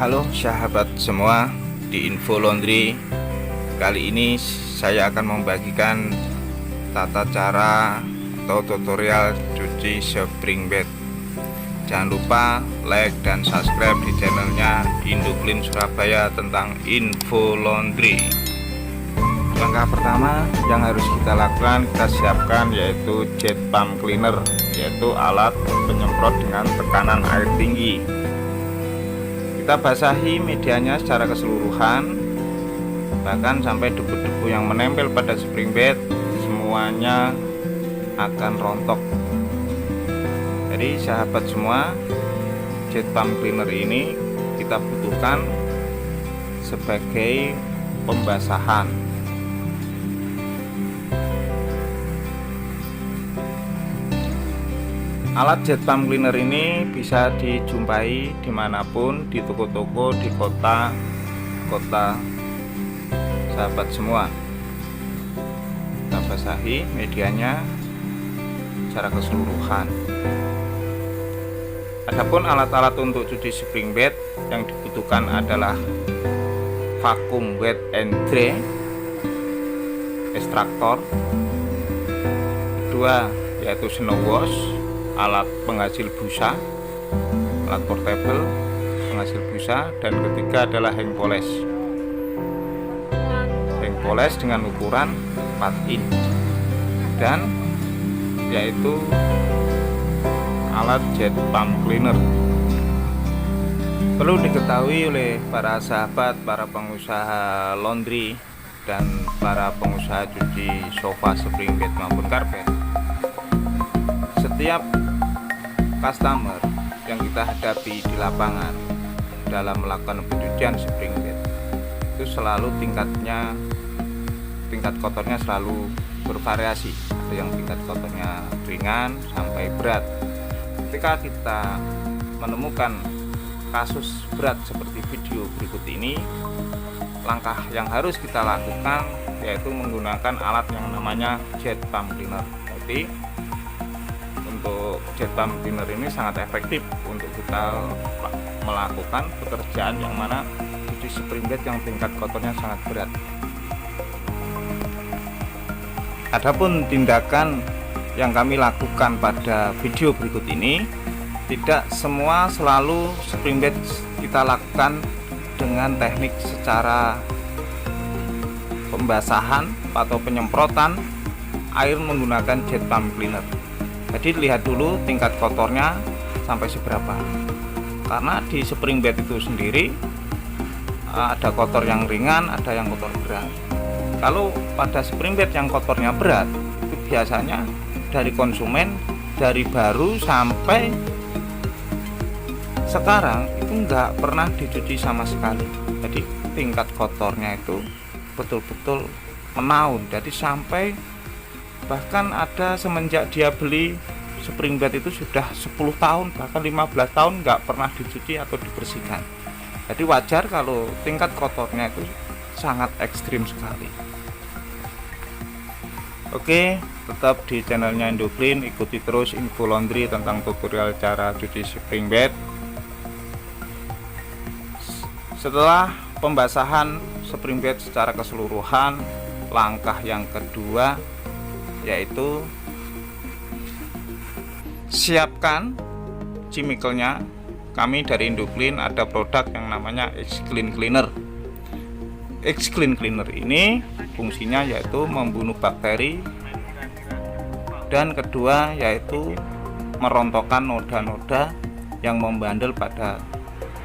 Halo sahabat semua, di Info Laundry kali ini saya akan membagikan tata cara atau tutorial cuci spring bed. Jangan lupa like dan subscribe di channelnya Indoclean Surabaya tentang Info Laundry. Langkah pertama yang harus kita lakukan, kita siapkan yaitu jet pump cleaner, yaitu alat penyemprot dengan tekanan air tinggi. Kita basahi medianya secara keseluruhan, bahkan sampai debu-debu yang menempel pada spring bed semuanya akan rontok. Jadi sahabat semua, jet pump cleaner ini kita butuhkan sebagai pembasahan. Alat jet pump cleaner ini bisa dijumpai dimanapun, di toko-toko, di kota sahabat semua. Kita basahi medianya secara keseluruhan. Adapun alat-alat untuk cuci spring bed yang dibutuhkan adalah vacuum wet and dry, ekstraktor, kedua yaitu snow wash, alat penghasil busa, alat portable penghasil busa, dan ketiga adalah hand polish dengan ukuran 4 in, dan yaitu alat jet pump cleaner. Perlu diketahui oleh para sahabat, para pengusaha laundry dan para pengusaha cuci sofa, spring bed maupun karpet, setiap customer yang kita hadapi di lapangan dalam melakukan pencucian spring bed itu selalu tingkat kotornya selalu bervariasi. Ada yang tingkat kotornya ringan sampai berat. Ketika kita menemukan kasus berat seperti video berikut ini, langkah yang harus kita lakukan yaitu menggunakan alat yang namanya jet pump cleaner. Jadi untuk jet pump cleaner ini sangat efektif untuk kita melakukan pekerjaan yang mana cuci spring bed yang tingkat kotornya sangat berat. Adapun tindakan yang kami lakukan pada video berikut ini, tidak semua selalu spring bed kita lakukan dengan teknik secara pembasahan atau penyemprotan air menggunakan jet pump cleaner. Jadi lihat dulu tingkat kotornya sampai seberapa, karena di spring bed itu sendiri ada kotor yang ringan, ada yang kotor berat. Kalau pada spring bed yang kotornya berat, itu biasanya dari konsumen, dari baru sampai sekarang itu nggak pernah dicuci sama sekali. Jadi tingkat kotornya itu betul-betul menaun. Jadi sampai bahkan ada semenjak dia beli spring bed itu sudah 10 tahun bahkan 15 tahun nggak pernah dicuci atau dibersihkan. Jadi wajar kalau tingkat kotornya itu sangat ekstrim sekali. Oke, tetap di channelnya Indoclean, ikuti terus Info Laundry tentang tutorial cara cuci spring bed. Setelah pembasahan spring bed secara keseluruhan, langkah yang kedua yaitu siapkan chemicalnya. Kami dari Indoclean ada produk yang namanya X-Clean Cleaner. X-Clean Cleaner ini fungsinya yaitu membunuh bakteri, dan kedua yaitu merontokkan noda-noda yang membandel pada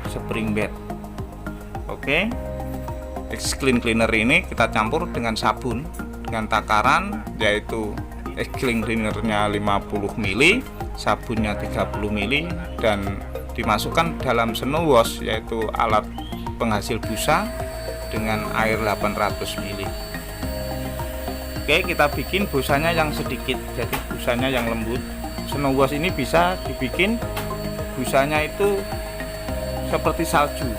spring bed. Oke, X-Clean Cleaner ini kita campur dengan sabun dengan takaran yaitu X-Clean Cleanernya 50 ml, sabunnya 30 ml, dan dimasukkan dalam snow wash yaitu alat penghasil busa dengan air 800 ml. Oke, kita bikin busanya yang sedikit, jadi busanya yang lembut. Snow wash ini bisa dibikin busanya itu seperti salju.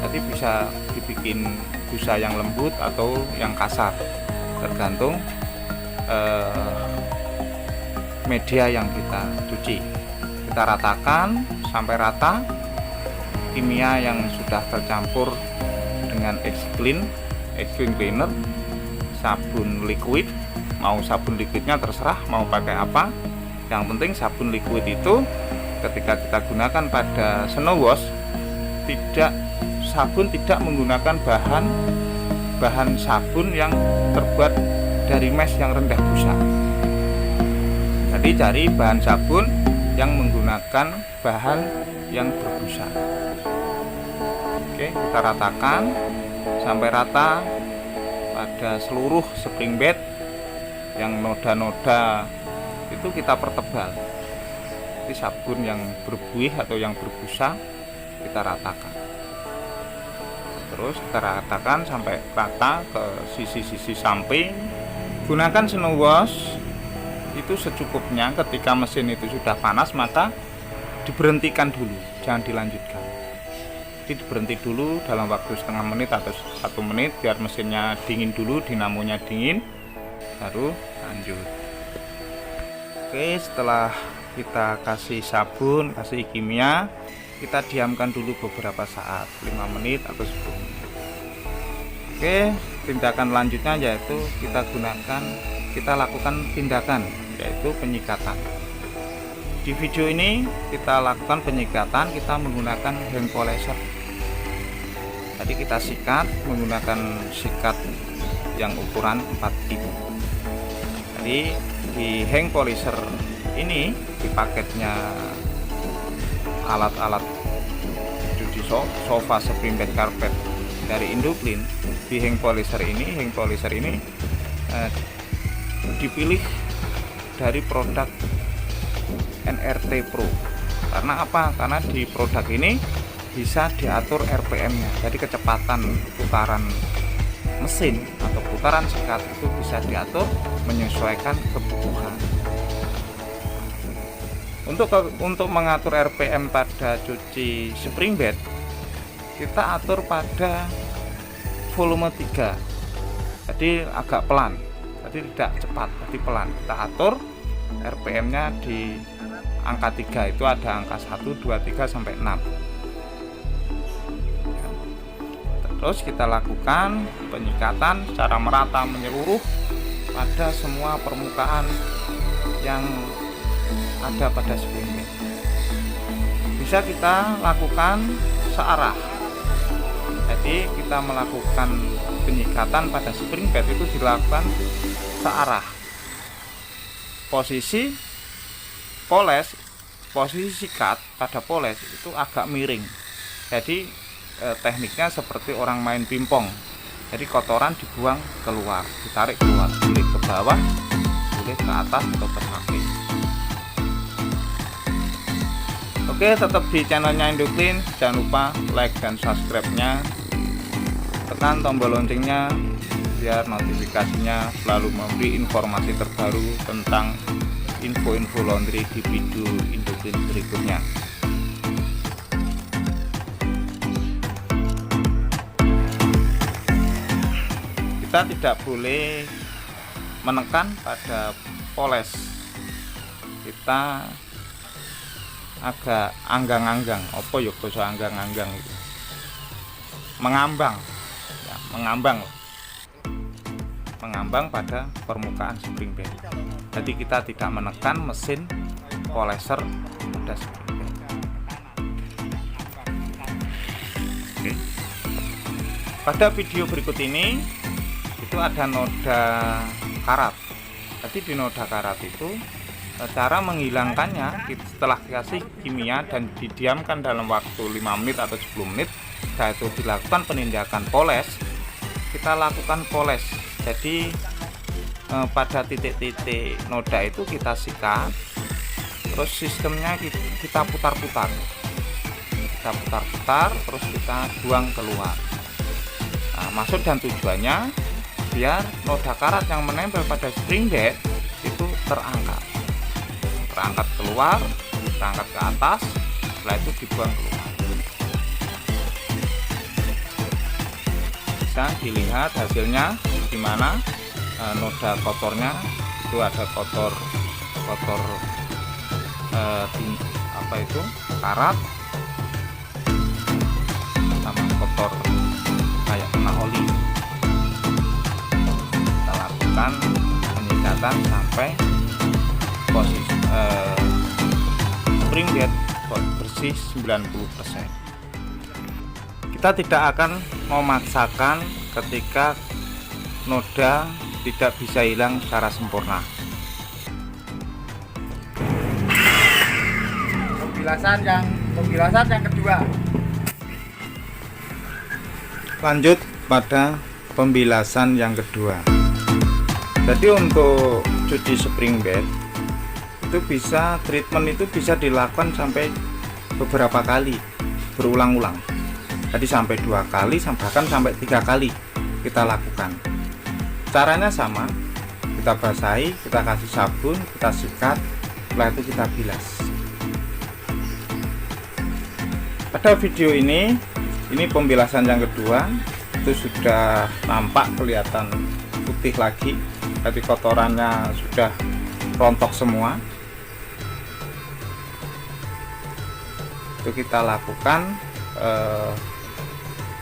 Jadi bisa dibikin busa yang lembut atau yang kasar, tergantung media yang kita cuci. Kita ratakan sampai rata, kimia yang sudah tercampur dengan X-Clean cleaner, sabun liquid. Mau sabun liquidnya terserah mau pakai apa, yang penting sabun liquid itu ketika kita gunakan pada snow wash, sabun tidak menggunakan bahan sabun yang terbuat dari mesh yang rendah busa. Jadi cari bahan sabun yang menggunakan bahan yang berbusa. Oke, kita ratakan sampai rata pada seluruh spring bed. Yang noda-noda itu kita pertebal. Jadi sabun yang berbuih atau yang berbusa kita ratakan. Terus kita ratakan sampai rata ke sisi-sisi samping. Gunakan snow wash itu secukupnya. Ketika mesin itu sudah panas maka diberhentikan dulu, jangan dilanjutkan. Jadi diberhenti dulu dalam waktu setengah menit atau 1 menit biar mesinnya dingin dulu, dinamonya dingin, baru lanjut. Oke, setelah kita kasih sabun, kasih kimia, kita diamkan dulu beberapa saat, 5 menit atau 10 menit. Oke, tindakan lanjutnya yaitu kita lakukan tindakan yaitu penyikatan. Di video ini kita lakukan penyikatan, kita menggunakan hand polisher. Jadi kita sikat menggunakan sikat yang ukuran 4 ibu. Jadi di hand polisher ini, di paketnya alat-alat cuci sofa spring bed carpet dari Indoclean, di hand polisher ini dipilih dari produk NRT Pro. Karena apa? Karena di produk ini bisa diatur RPM-nya. Jadi kecepatan putaran mesin atau putaran sikat itu bisa diatur menyesuaikan kebutuhan. Untuk mengatur RPM pada cuci spring bed, kita atur pada volume 3. Jadi agak pelan. Jadi tidak cepat, tapi pelan. Kita atur RPM-nya di angka 3, itu ada angka 1, 2, 3 sampai 6. Terus kita lakukan penyikatan secara merata menyeluruh pada semua permukaan yang ada pada spring bed. Bisa kita lakukan searah. Jadi kita melakukan penyikatan pada spring bed itu dilakukan searah. Posisi sikat pada poles itu agak miring. Jadi tekniknya seperti orang main pingpong. Jadi kotoran dibuang keluar, ditarik keluar, boleh ke bawah, boleh ke atas atau ke samping. Oke, tetap di channelnya Indoclean, jangan lupa like dan subscribe-nya, tekan tombol loncengnya biar notifikasinya selalu memberi informasi terbaru tentang info-info laundry di video Indoclean berikutnya. Kita tidak boleh menekan pada poles, kita agak anggang-anggang, apa ya basa anggang-anggang itu, mengambang ya, mengambang pada permukaan spring bed. Jadi kita tidak menekan mesin polisher pada spring bed. Oke. Pada video berikut ini itu ada noda karat. Jadi di noda karat itu cara menghilangkannya setelah dikasih kimia dan didiamkan dalam waktu 5 menit atau 10 menit, setelah itu dilakukan penindakan poles. Kita lakukan poles. Jadi pada titik-titik noda itu kita sikat, terus sistemnya kita putar-putar, terus kita buang keluar. Nah, maksud dan tujuannya biar noda karat yang menempel pada spring bed itu terangkat keluar, terangkat ke atas, setelah itu dibuang keluar. Bisa dilihat hasilnya gimana. Noda kotornya itu ada kotor karat. sampai posisi spring bed bersih 90%. Kita tidak akan memaksakan ketika noda tidak bisa hilang secara sempurna. Pembilasan yang kedua. Lanjut pada pembilasan yang kedua. Jadi untuk cuci spring bed itu bisa, treatment itu bisa dilakukan sampai beberapa kali, berulang-ulang. Jadi sampai 2 kali, bahkan sampai 3 kali kita lakukan. Caranya sama, kita basahi, kita kasih sabun, kita sikat, setelah itu kita bilas. Pada video ini pembilasan yang kedua, itu sudah nampak kelihatan putih lagi, jadi kotorannya sudah rontok semua. Itu kita lakukan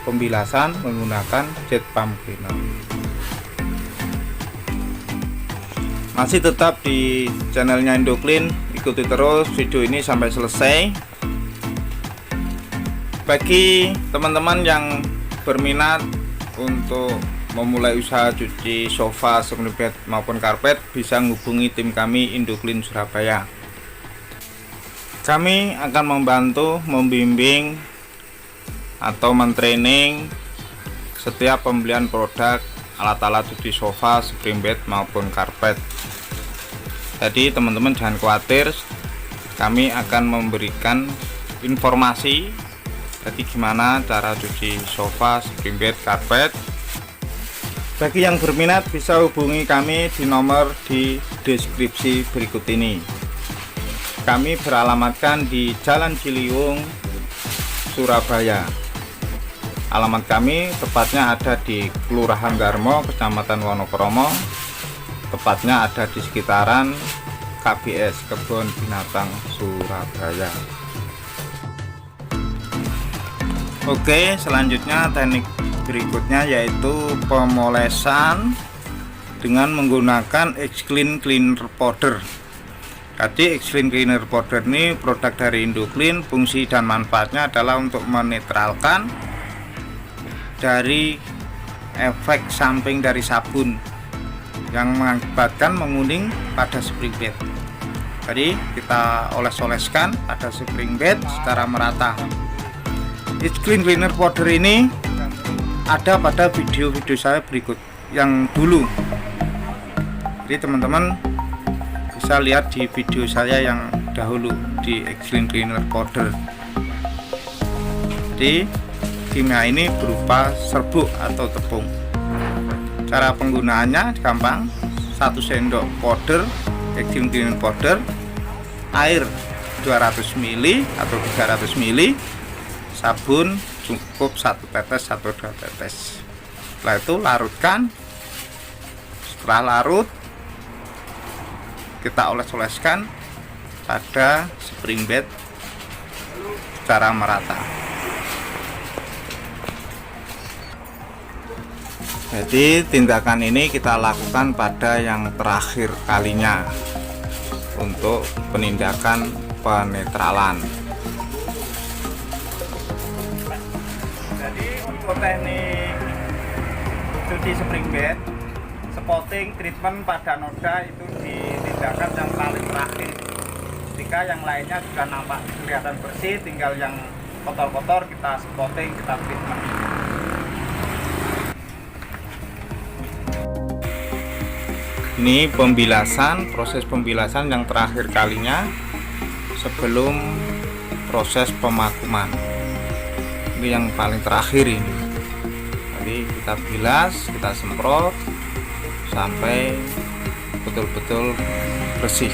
pembilasan menggunakan jet pump cleaner. Masih tetap di channelnya Indoclean, ikuti terus video ini sampai selesai. Bagi teman-teman yang berminat untuk memulai usaha cuci sofa, spring bed maupun karpet, bisa menghubungi tim kami Indoclean Surabaya. Kami akan membantu, membimbing atau mentraining setiap pembelian produk alat-alat cuci sofa, spring bed maupun karpet. Jadi teman-teman jangan khawatir, kami akan memberikan informasi jadi gimana cara cuci sofa, spring bed, karpet. Bagi yang berminat bisa hubungi kami di nomor di deskripsi berikut ini. Kami beralamatkan di Jalan Ciliwung, Surabaya. Alamat kami tepatnya ada di Kelurahan Darmo, Kecamatan Wonokromo. Tepatnya ada di sekitaran KBS, Kebun Binatang Surabaya. Oke, selanjutnya teknik berikutnya yaitu pemolesan dengan menggunakan X-Clean Cleaner Powder. Jadi X-Clean Cleaner Powder ini produk dari Indoclean. Fungsi dan manfaatnya adalah untuk menetralkan dari efek samping dari sabun yang mengakibatkan menguning pada spring bed. Jadi kita oles-oleskan pada spring bed secara merata. X-Clean Cleaner Powder ini ada pada video-video saya berikut yang dulu. Jadi teman-teman bisa lihat di video saya yang dahulu di X-Clean Cleaner Powder. Jadi kimia ini berupa serbuk atau tepung. Cara penggunaannya gampang, 1 sendok powder X-Clean Cleaner Powder, air 200 ml atau 300 ml, sabun cukup 1 tetes atau 2 tetes. Setelah itu larutkan. Setelah larut kita oles-oleskan pada spring bed secara merata. Jadi tindakan ini kita lakukan pada yang terakhir kalinya untuk penindakan penetralan. Jadi untuk teknik cuci spring bed, spotting treatment pada noda itu ditindakan yang paling terakhir. Ketika yang lainnya sudah nampak kelihatan bersih, tinggal yang kotor-kotor kita spotting, kita treatment. Ini pembilasan, proses pembilasan yang terakhir kalinya sebelum proses pemakuman. Ini yang paling terakhir ini. Jadi kita bilas, kita semprot sampai betul-betul bersih.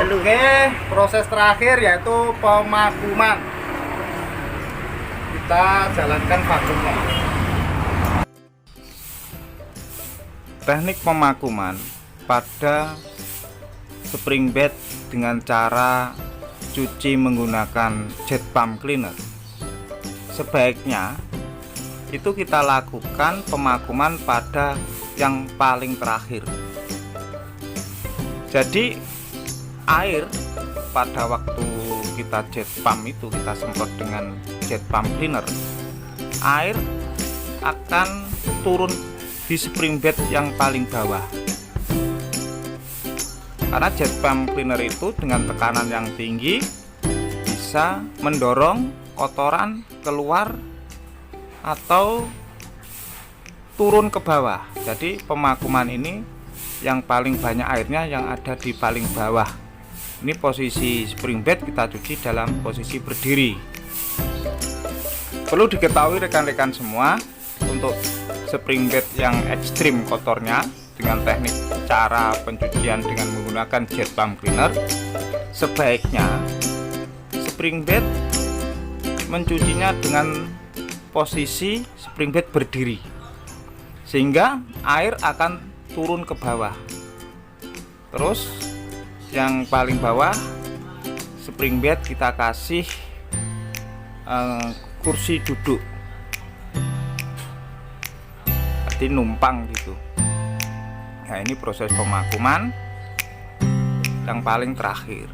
dulu. Oke, proses terakhir yaitu pemakuman. Kita jalankan vakumnya. Teknik pemakuman pada spring bed dengan cara cuci menggunakan jet pump cleaner. Sebaiknya itu kita lakukan pemakuman pada yang paling terakhir. Jadi air pada waktu kita jet pump itu kita semprot dengan jet pump cleaner, air akan turun di spring bed yang paling bawah. Karena jet pump cleaner itu dengan tekanan yang tinggi bisa mendorong kotoran keluar atau turun ke bawah. Jadi pemakuman ini yang paling banyak airnya yang ada di paling bawah. Ini posisi spring bed kita cuci dalam posisi berdiri. Perlu diketahui rekan-rekan semua, untuk spring bed yang ekstrim kotornya dengan teknik cara pencucian dengan menggunakan jet pump cleaner, sebaiknya spring bed mencucinya dengan posisi spring bed berdiri, sehingga air akan turun ke bawah. Terus yang paling bawah spring bed kita kasih kursi duduk, jadi numpang gitu. Nah, ini proses pemakuman yang paling terakhir.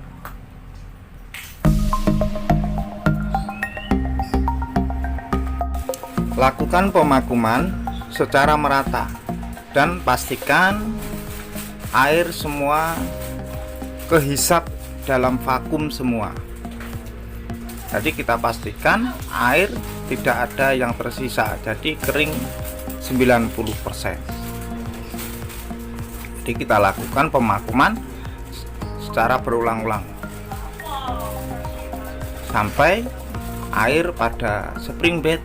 Lakukan pemakuman secara merata dan pastikan air semua kehisap dalam vakum semua. Jadi kita pastikan air tidak ada yang tersisa, jadi kering 90%. Jadi kita lakukan pemakuman secara berulang-ulang sampai air pada spring bed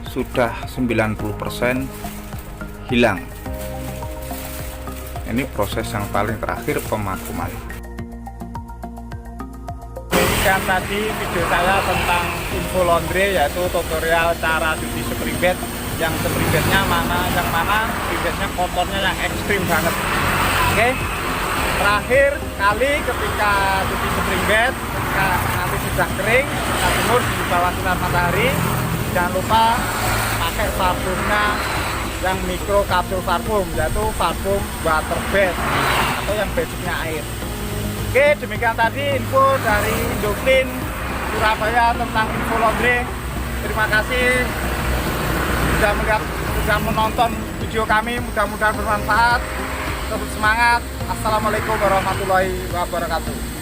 sudah 90% hilang. Ini proses yang paling terakhir, pemakuman. Demikian tadi video saya tentang info laundry, yaitu tutorial cara cuci spring bed. Yang spring bednya yang mana spring bednya kotornya yang ekstrim banget. Oke, terakhir kali ketika cuci spring bed, ketika nanti sudah kering, kita jemur di bawah sinar matahari. Jangan lupa pakai parfumnya yang mikro kapsul parfum, yaitu parfum water bed atau yang basicnya air. Oke, demikian tadi info dari Indoclean Surabaya tentang info laundry. Terima kasih sudah menonton video kami, mudah-mudahan bermanfaat. Tetap semangat. Assalamualaikum warahmatullahi wabarakatuh.